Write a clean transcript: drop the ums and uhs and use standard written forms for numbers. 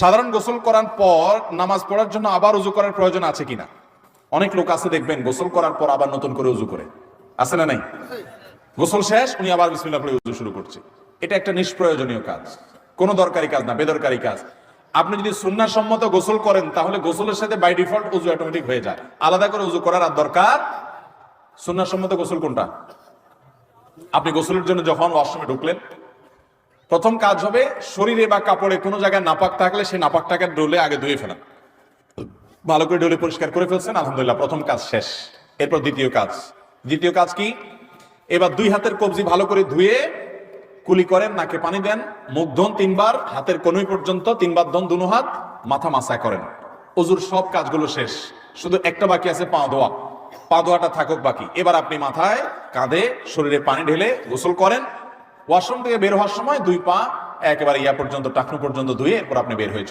সাধারণ গোসল করার পর নামাজ পড়ার জন্য আবার উজু করার প্রয়োজন আছে কিনা? অনেক লোক আছে দেখবেন গোসল করার পর আবার নতুন করে উজু করে, আছে না নাই? গোসল শেষ উনি আবার বিসমিল্লাহ পড়ে উজু শুরু করছে। এটা একটা নিষ্প্রয়োজনীয় কাজ, কোনো দরকারি কাজ না, বেদরকারি কাজ। আপনি যদি সুন্নাহ সম্মত গোসল করেন তাহলে গোসলের সাথে বাই ডিফল্ট উজু অটোমেটিক হয়ে যায়, আলাদা করে উজু করার আর দরকার। সুন্নাহ সম্মত গোসল কোনটা? আপনি গোসলের জন্য যখন ওয়াশরুমে ঢুকলেন, প্রথম কাজ হবে শরীরে বা কাপড়ে কোনো জায়গায় নাপাক থাকলে সেই নাপাকটাকে ডলে আগে ধুয়ে ফেলা। ভালো করে ডলে পরিষ্কার করে ফেলছেন, আলহামদুলিল্লাহ, প্রথম কাজ শেষ। এরপর দ্বিতীয় কাজ কি? এবার দুই হাতের কবজি ভালো করে ধুয়ে কুলি করেন, নাকে পানি দেন, মুখ ধোন 3 বার, হাতের কনুই পর্যন্ত 3 বার ধোন, দুনো হাত, মাথা মাসা করেন। অজুর সব কাজগুলো শেষ, শুধু একটা বাকি আছে, পা ধোয়া। পা ধোয়াটা থাকুক বাকি। এবার আপনি মাথায়, কাঁধে, শরীরে পানি ঢেলে গোসল করেন। ওয়াশরুম থেকে বের হওয়ার সময় 2 পা একেবারে ইয়া পর্যন্ত, টাকনু পর্যন্ত ধুয়ে এরপর আপনি বের হয়ে চলুন।